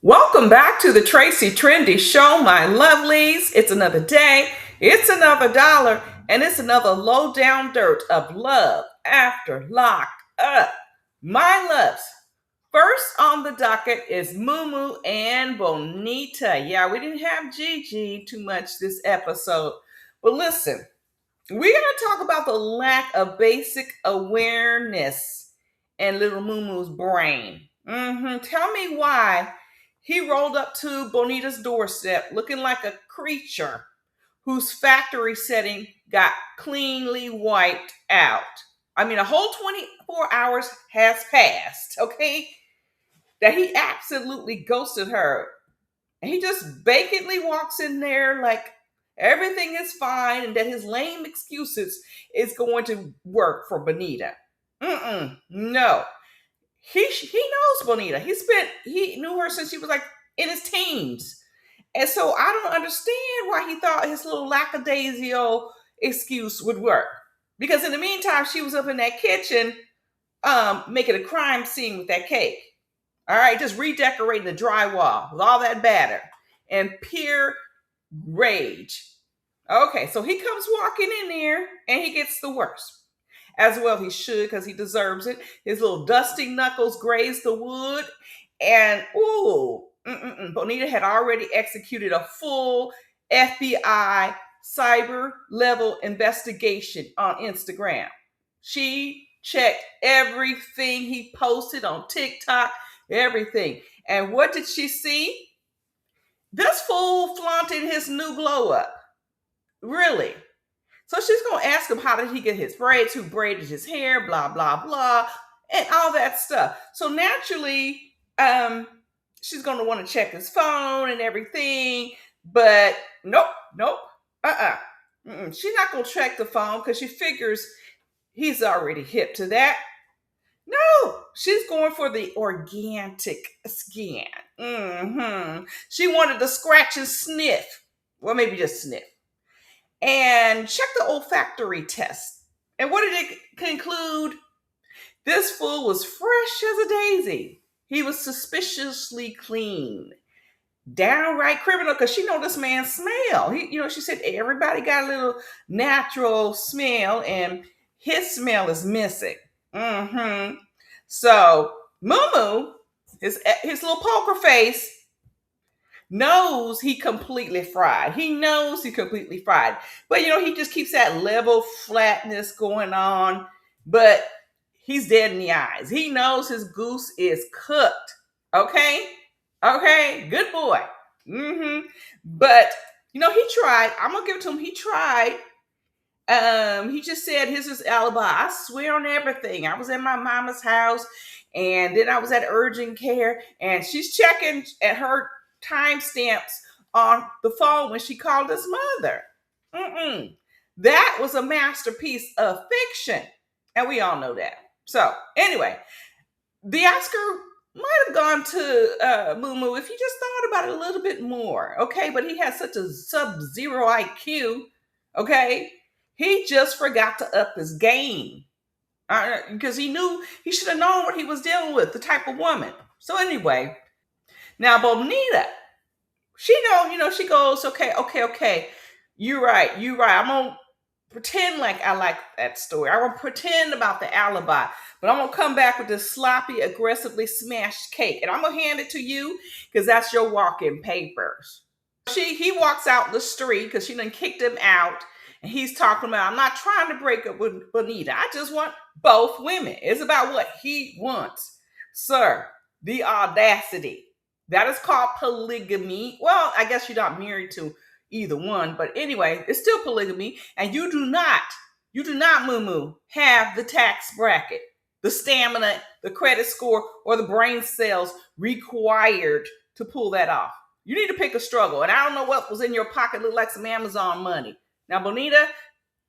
Welcome back to the Tracy Trendy Show, my lovelies. It's another day, it's another dollar, and it's another low down dirt of love after lock up. My loves, first on the docket is Moo Moo and Bonita. Yeah, we didn't have Gigi too much this episode, but listen, we're going to talk about the lack of basic awareness in little Moo Moo's brain. Tell me why he rolled up to Bonita's doorstep looking like a creature whose factory setting got cleanly wiped out. I mean, a whole 24 hours has passed, okay? That he absolutely ghosted her. And he just vacantly walks in there like everything is fine and that his lame excuses is going to work for Bonita. No. He knows Bonita. He knew her since she was like in his teens. And so I don't understand why he thought his little lackadaisical excuse would work. Because in the meantime, she was up in that kitchen making a crime scene with that cake. All right, just redecorating the drywall with all that batter and pure rage. Okay, so he comes walking in there and he gets the worst. As well, he should because he deserves it. His little dusty knuckles graze the wood. And, Bonita had already executed a full FBI cyber level investigation on Instagram. She checked everything he posted on TikTok, everything. And what did she see? This fool flaunting his new glow up. Really? So she's going to ask him how did he get his braids, who braided his hair, blah, blah, blah, and all that stuff. So naturally, she's going to want to check his phone and everything. But nope. She's not going to check the phone because she figures he's already hip to that. No, she's going for the organic scan. She wanted to scratch and sniff. Well, maybe just sniff. And check the olfactory test. And what did it conclude? This fool was fresh as a daisy. He was suspiciously clean. Downright criminal because she know this man's smell. She said everybody got a little natural smell and his smell is missing. So Moo Moo, his little poker face, knows he completely fried. He knows he completely fried. But he just keeps that level flatness going on. But he's dead in the eyes. He knows his goose is cooked. Okay? Okay, good boy. But he tried. I'm gonna give it to him. He tried. He just said here's his alibi. I swear on everything. I was at my mama's house, and then I was at urgent care, and she's checking at her timestamps on the phone when she called his mother. That was a masterpiece of fiction, and we all know that. So anyway, the Oscar might have gone to Moo Moo if he just thought about it a little bit more. Okay, but he has such a sub-zero IQ. Okay, he just forgot to up his game because he knew he should have known what he was dealing with, the type of woman. So anyway, now Bonita, she she goes, okay. You're right. I'm gonna pretend like I like that story. I'm gonna pretend about the alibi, but I'm gonna come back with this sloppy, aggressively smashed cake, and I'm gonna hand it to you because that's your walking papers. He walks out the street because she done kicked him out. And he's talking about, I'm not trying to break up with Bonita. I just want both women. It's about what he wants. Sir, the audacity. That is called polygamy. Well, I guess you're not married to either one. But anyway, it's still polygamy. And you do not, Moo Moo, have the tax bracket, the stamina, the credit score, or the brain cells required to pull that off. You need to pick a struggle. And I don't know what was in your pocket. Looked like some Amazon money. Now, Bonita,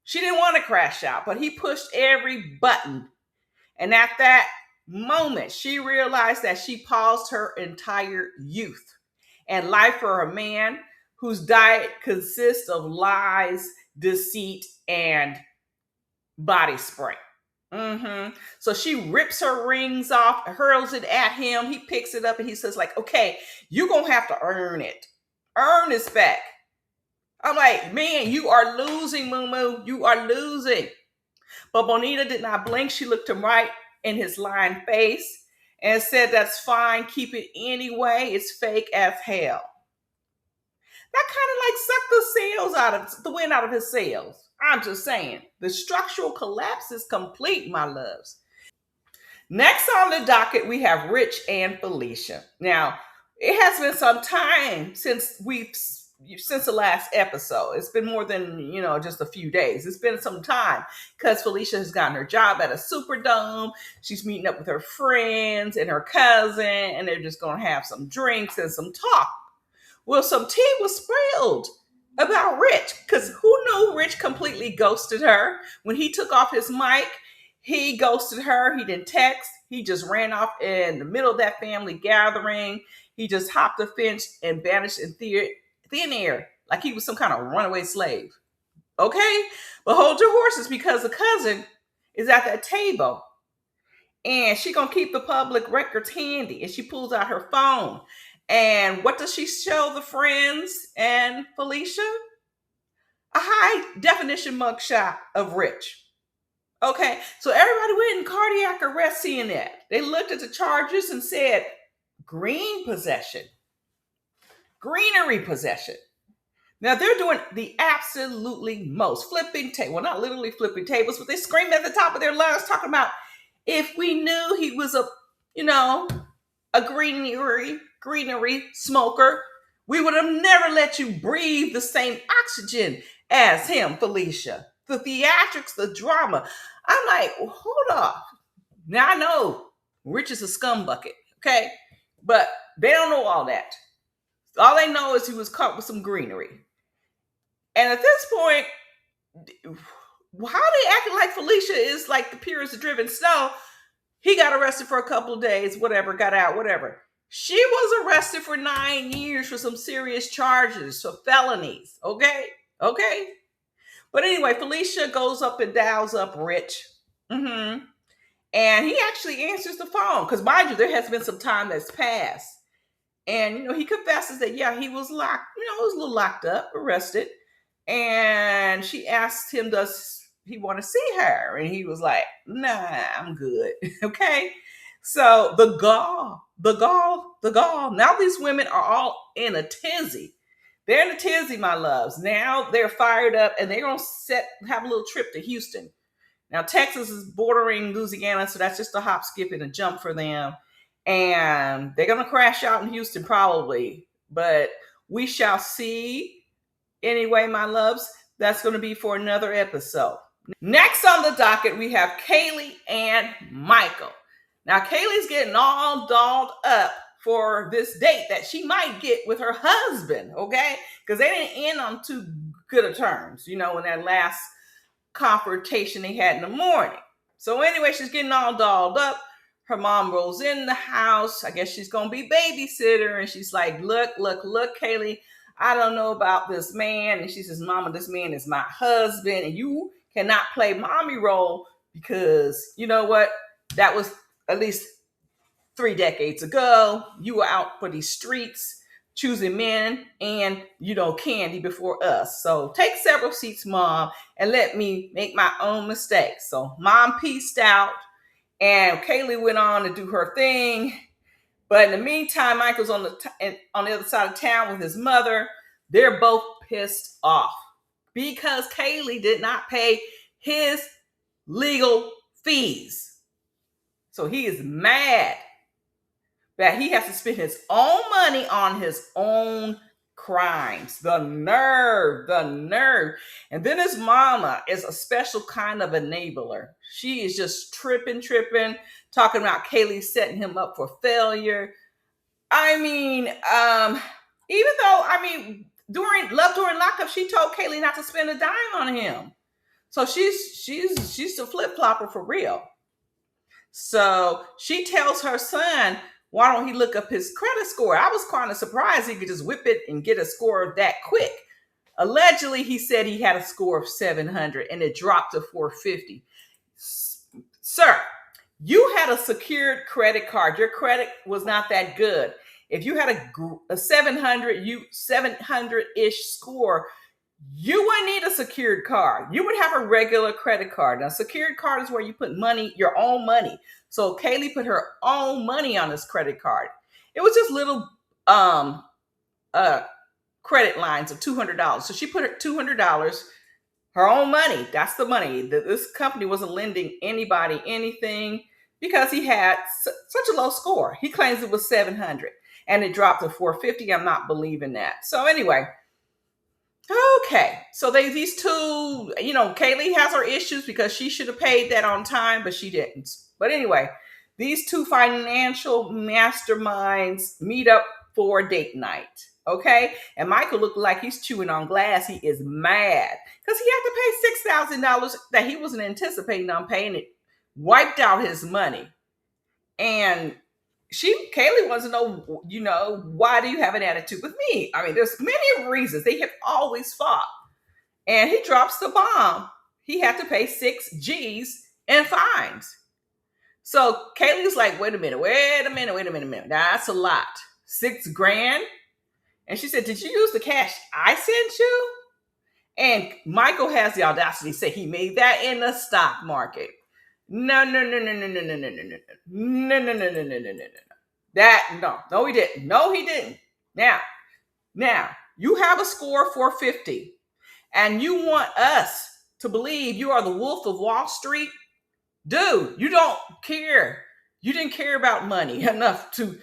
she didn't want to crash out, but he pushed every button. And at that moment, she realized that she paused her entire youth and life for a man whose diet consists of lies, deceit, and body spray. So she rips her rings off, hurls it at him. He picks it up and he says, like, okay, you're going to have to earn it. Earn this back. I'm like, man, you are losing, Moo Moo. You are losing. But Bonita did not blink. She looked him right in his lined face and said, that's fine. Keep it anyway. It's fake as hell. That kind of like sucked the sails out of the wind out of his sails. I'm just saying. The structural collapse is complete, my loves. Next on the docket, we have Rich and Felicia. Now, it has been some time since the last episode. It's been more than, just a few days. It's been some time because Felicia has gotten her job at a Superdome. She's meeting up with her friends and her cousin, and they're just going to have some drinks and some talk. Well, some tea was spilled about Rich, because who knew Rich completely ghosted her? When he took off his mic, he ghosted her. He didn't text. He just ran off in the middle of that family gathering. He just hopped the fence and vanished in thin air like he was some kind of runaway slave. Okay? But hold your horses, because the cousin is at that table. And she going to keep the public records handy. And she pulls out her phone. And what does she show the friends and Felicia? A high definition mugshot of Rich. Okay, so everybody went in cardiac arrest seeing that. They looked at the charges and said, green possession, greenery possession. Now they're doing the absolutely most. Flipping tables, well, not literally flipping tables, but they screamed at the top of their lungs talking about, if we knew he was a greenery smoker, we would have never let you breathe the same oxygen as him, Felicia. The theatrics, the drama. I'm like, well, hold up. Now I know Rich is a scumbucket, okay? But they don't know all that. All they know is he was caught with some greenery. And at this point, how they acting like Felicia is like the purest of driven snow? He got arrested for a couple of days, whatever, got out, whatever. She was arrested for 9 years for some serious charges, for felonies, okay? Okay? But anyway, Felicia goes up and dials up Rich. And he actually answers the phone. Because mind you, there has been some time that's passed. And, he confesses that, yeah, he was locked, was a little locked up, arrested. And she asked him, does he want to see her? And he was like, nah, I'm good. Okay? So the gall. Now these women are all in a tizzy. They're in a tizzy, my loves. Now they're fired up and they're going to have a little trip to Houston. Now, Texas is bordering Louisiana, so that's just a hop, skip, and a jump for them. And they're going to crash out in Houston probably. But we shall see. Anyway, my loves, that's going to be for another episode. Next on the docket, we have Kayleigh and Michael. Now, Kayleigh's getting all dolled up for this date that she might get with her husband, okay? Because they didn't end on too good of terms, in that last confrontation they had in the morning. So anyway, she's getting all dolled up. Her mom rolls in the house. I guess she's going to be babysitter. And she's like, look, Kayleigh, I don't know about this man. And she says, Mama, this man is my husband. And you cannot play mommy role because you know what? That was at least 3 decades ago. You were out for these streets choosing men and, candy before us. So take several seats, Mom, and let me make my own mistakes. So Mom pieced out and Kayleigh went on to do her thing. But in the meantime, Michael's on the other side of town with his mother. They're both pissed off because Kayleigh did not pay his legal fees. So he is mad that he has to spend his own money on his own crimes. The nerve. And then his mama is a special kind of enabler. She is just tripping, talking about Kayleigh setting him up for failure. I mean, even though, during Lockup, she told Kayleigh not to spend a dime on him. So she's a flip-flopper for real. So she tells her son, why don't he look up his credit score? I was kind of surprised he could just whip it and get a score that quick. Allegedly, he said he had a score of 700 and it dropped to 450. Sir, you had a secured credit card. Your credit was not that good. If you had a 700-ish score, you wouldn't need a secured card. You would have a regular credit card. Now, secured card is where you put money, your own money. So Kayleigh put her own money on this credit card. It was just little uh credit lines of $200. So she put her $200, her own money. That's the money. This company wasn't lending anybody anything because he had such a low score. He claims it was 700 and it dropped to 450. I'm not believing that. So anyway, okay. So these two, Kayleigh has her issues because she should have paid that on time, but she didn't. But anyway, these two financial masterminds meet up for date night. Okay. And Michael looked like he's chewing on glass. He is mad because he had to pay $6,000 that he wasn't anticipating on paying. It wiped out his money. And Kayleigh wants to know, why do you have an attitude with me? I mean, there's many reasons. They have always fought. And he drops the bomb. He had to pay 6 G's in fines. So Kayleigh's like, wait a minute. That's a lot. 6 grand. And she said, did you use the cash I sent you? And Michael has the audacity to say he made that in the stock market. No. No, he didn't. No, he didn't. Now, you have a score of 450, and you want us to believe you are the Wolf of Wall Street? Dude, you don't care. You didn't care about money enough to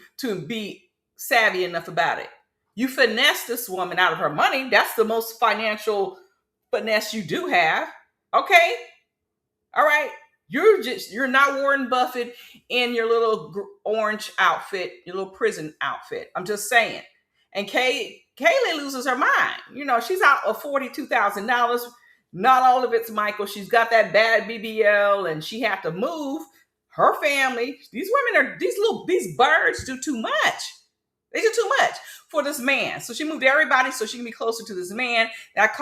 be savvy enough about it. You finessed this woman out of her money. That's the most financial finesse you do have. Okay? All right. You're not Warren Buffett in your little orange outfit, your little prison outfit. I'm just saying. And Kayleigh loses her mind. She's out of $42,000. Not all of it's Michael. She's got that bad BBL, and she had to move her family. These birds do too much. They do too much for this man. So she moved everybody so she can be closer to this man. That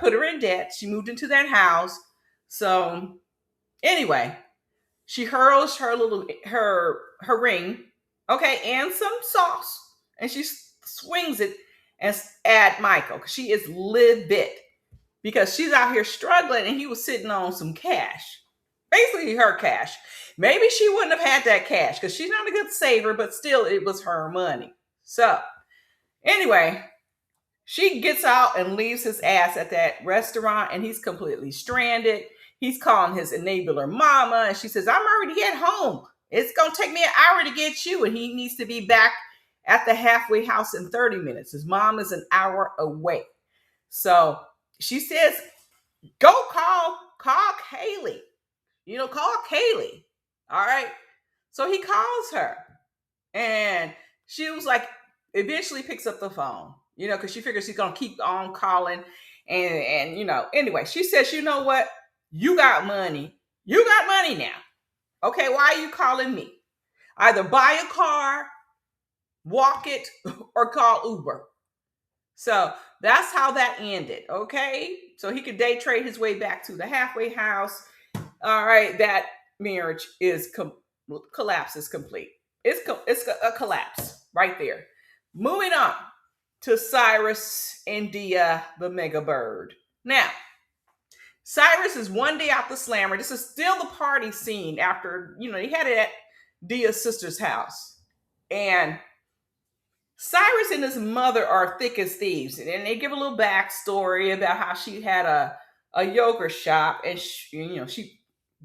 put her in debt. She moved into that house. So anyway, she hurls her ring, okay, and some sauce, and she swings it at Michael. She is livid because she's out here struggling, and he was sitting on some cash, basically her cash. Maybe she wouldn't have had that cash because she's not a good saver, but still, it was her money. So anyway, she gets out and leaves his ass at that restaurant, and he's completely stranded. He's calling his enabler mama, and she says, I'm already at home. It's going to take me an hour to get you, and he needs to be back at the halfway house in 30 minutes. His mom is an hour away. So she says, go call Kayleigh. Call Kayleigh. All right. So he calls her, and she was like, eventually picks up the phone, because she figures he's going to keep on calling. And anyway, she says, you know what? You got money. You got money now. Okay, why are you calling me? Either buy a car, walk it, or call Uber. So that's how that ended, okay? So he could day trade his way back to the halfway house. All right, that marriage is collapse is complete. It's a collapse right there. Moving on to Cyrus and Dia, the mega bird. Now, Cyrus is one day out the slammer. This is still the party scene after, he had it at Dia's sister's house. And Cyrus and his mother are thick as thieves. And they give a little backstory about how she had a yogurt shop, and she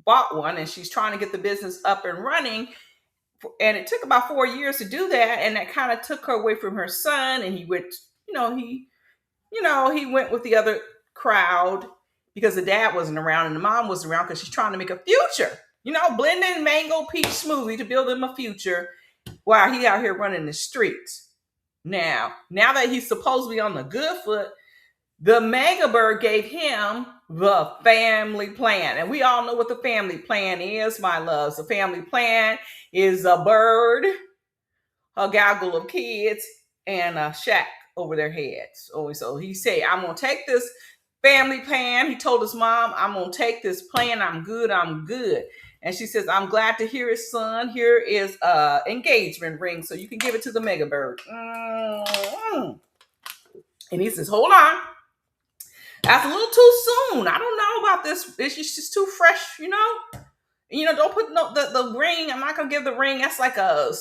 bought one, and she's trying to get the business up and running. And it took about 4 years to do that. And that kind of took her away from her son. And he went, he went with the other crowd because the dad wasn't around and the mom wasn't around because she's trying to make a future, blending mango peach smoothie to build him a future while he out here running the streets. Now that he's supposedly on the good foot, the mega bird gave him the family plan. And we all know what the family plan is, my loves. The family plan is a bird, a gaggle of kids, and a shack over their heads. So he said, I'm going to take this family plan. He told his mom, I'm going to take this plan. I'm good. And she says, I'm glad to hear it, son. Here is a engagement ring so you can give it to the mega bird. Mm-hmm. And he says, hold on. That's a little too soon. I don't know about this. It's just too fresh, you know? Don't put the ring. I'm not gonna give the ring. That's like a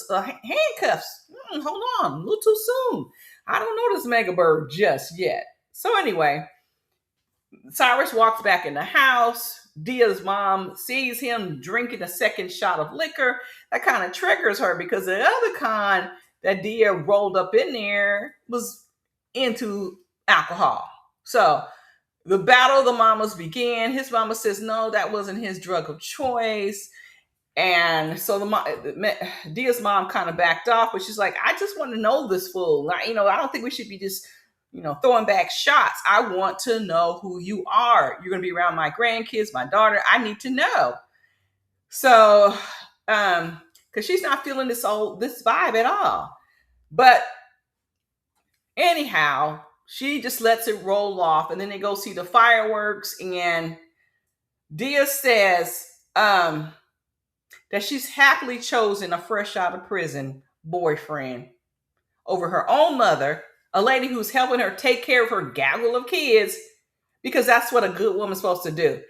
handcuffs. Hold on, a little too soon. I don't know this mega bird just yet. So anyway, Cyrus walks back in the house. Dia's mom sees him drinking a second shot of liquor. That kind of triggers her because the other kind that Dia rolled up in there was into alcohol. So the battle of the mamas began. His mama says, no, that wasn't his drug of choice. And so Dia's mom kind of backed off, but she's like, I just want to know this fool. I don't think we should be just, throwing back shots. I want to know who you are. You're going to be around my grandkids, my daughter. I need to know. So, because she's not feeling this vibe at all. But anyhow, she just lets it roll off, and then they go see the fireworks, and Dia says that she's happily chosen a fresh out of prison boyfriend over her own mother, a lady who's helping her take care of her gaggle of kids, because that's what a good woman's supposed to do.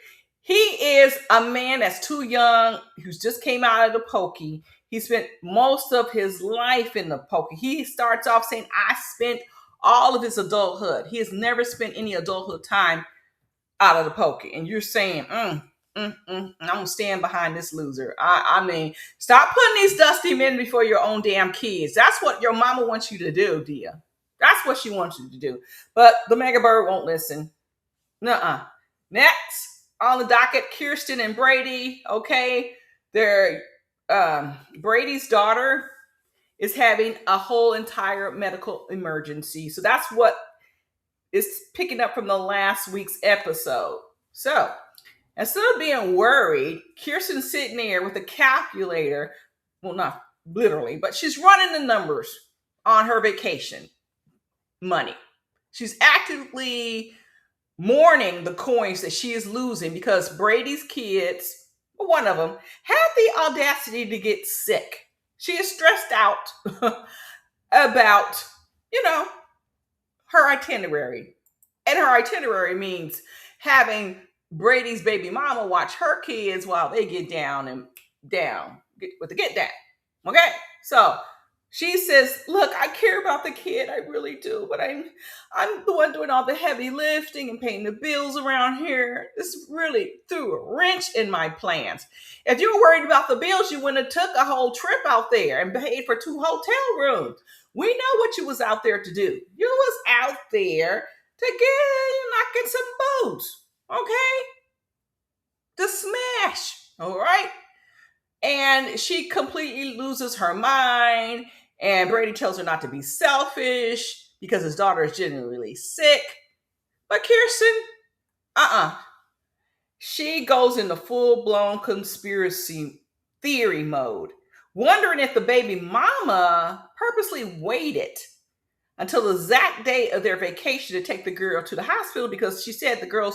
He is a man that's too young, who's just came out of the pokey. He spent most of his life in the pokey. He starts off saying, I spent all of his adulthood. He has never spent any adulthood time out of the pokey. And you're saying, I'm going to stand behind this loser. I mean, stop putting these dusty men before your own damn kids. That's what your mama wants you to do, Dia. That's what she wants you to do. But the mega bird won't listen. Nuh-uh. Next on the docket, Keirsten and Brady. Okay, their Brady's daughter is having a whole entire medical emergency. So that's what is picking up from the last week's episode. So instead of being worried, Keirsten's sitting there with a calculator. Well, not literally, but she's running the numbers on her vacation money. She's actively mourning the coins that she is losing because Brady's kids, one of them, had the audacity to get sick. She is stressed out about, her itinerary. And her itinerary means having Brady's baby mama watch her kids while they get down with the get down. Okay? So she says, look, I care about the kid. I really do. But I'm the one doing all the heavy lifting and paying the bills around here. This really threw a wrench in my plans. If you were worried about the bills, you wouldn't have took a whole trip out there and paid for 2 hotel rooms. We know what you was out there to do. You was out there to get knocking some boats. Okay? To smash. All right? And she completely loses her mind. And Brady tells her not to be selfish because his daughter is genuinely sick. But Keirsten, she goes into full-blown conspiracy theory mode, wondering if the baby mama purposely waited until the exact day of their vacation to take the girl to the hospital because she said the girl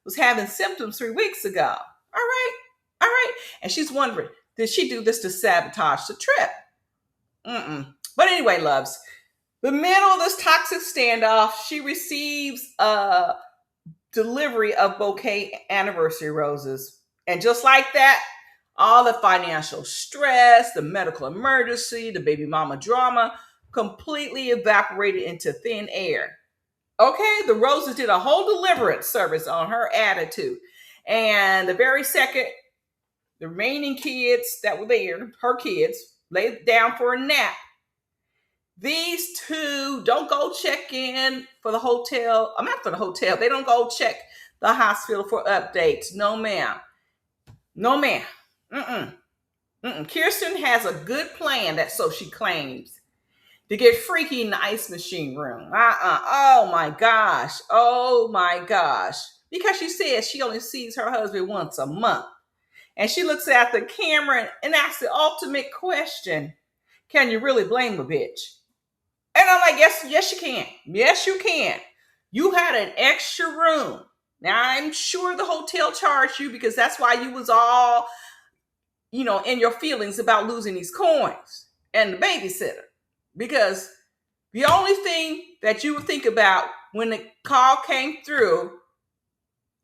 was having symptoms 3 weeks ago. All right. And she's wondering, did she do this to sabotage the trip? But anyway, loves, the middle of this toxic standoff, she receives a delivery of bouquet anniversary roses. And just like that, all the financial stress, the medical emergency, the baby mama drama completely evaporated into thin air. Okay, the roses did a whole deliverance service on her attitude. And the very second the remaining kids that were there, her kids, laid down for a nap, these two don't go check in for the hotel. I'm not for the hotel. They don't go check the hospital for updates. No, ma'am. Keirsten has a good plan, so she claims, to get freaky in the ice machine room. Oh my gosh. Because she says she only sees her husband once a month. And she looks at the camera and asks the ultimate question: can you really blame a bitch? And I'm like, yes, you can. Yes, you can. You had an extra room. Now, I'm sure the hotel charged you because that's why you was all in your feelings about losing these coins and the babysitter. Because the only thing that you would think about when the call came through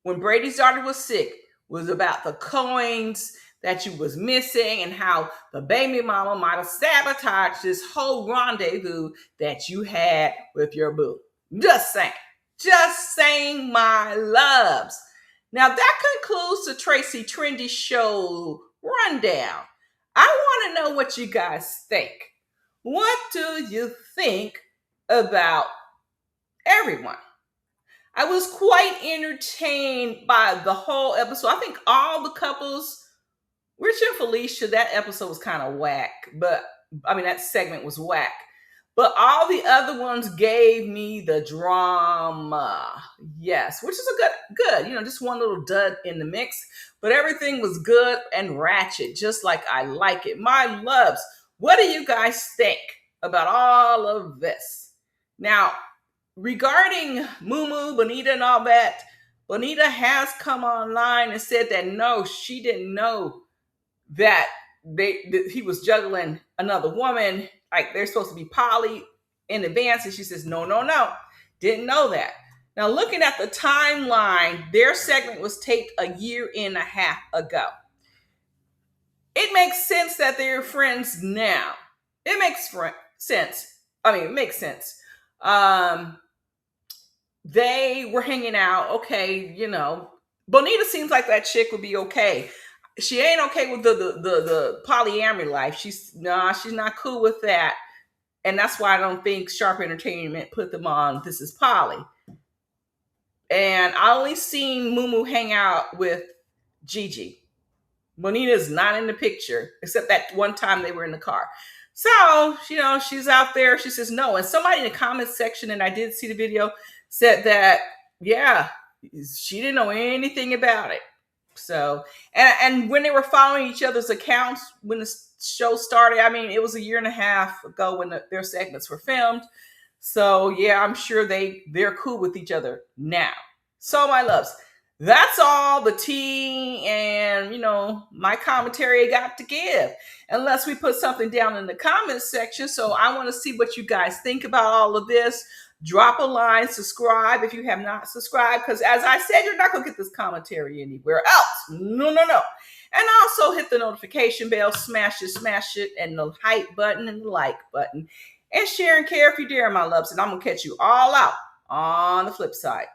when Brady's daughter was sick was about the coins that you was missing and how the baby mama might have sabotaged this whole rendezvous that you had with your boo. Just saying. Just saying, my loves. Now that concludes the Tracy Trendy Show rundown. I want to know what you guys think. What do you think about everyone? I was quite entertained by the whole episode. I think all the couples, Rich and Felicia, that episode was kind of whack, but I mean, that segment was whack. But all the other ones gave me the drama. Yes, which is a good, just one little dud in the mix. But everything was good and ratchet, just like I like it. My loves, what do you guys think about all of this? Now, regarding Moo Moo, Bonita, and all that, Bonita has come online and said that no, she didn't know that he was juggling another woman, like they're supposed to be poly in advance. And she says, no, didn't know that. Now, looking at the timeline, their segment was taped a year and a half ago. It makes sense that they're friends now. It makes sense. It makes sense. They were hanging out. Okay, Bonita seems like that chick would be okay. She ain't okay with the polyamory life. She's not cool with that. And that's why I don't think Sharp Entertainment put them on This Is Polly. And I only seen Moo Moo hang out with Gigi. Bonita's not in the picture, except that one time they were in the car. So, she's out there. She says no. And somebody in the comments section, and I did see the video, said that, yeah, she didn't know anything about it. So, and when they were following each other's accounts, when the show started, it was a year and a half ago when their segments were filmed. So, yeah, I'm sure they're cool with each other now. So, my loves, that's all the tea and, my commentary I got to give. Unless we put something down in the comments section. So, I want to see what you guys think about all of this. Drop a line, subscribe if you have not subscribed, because as I said, you're not going to get this commentary anywhere else. No. And also hit the notification bell, smash it, and the hype button and the like button. And share and care if you dare, my loves. And I'm going to catch you all out on the flip side.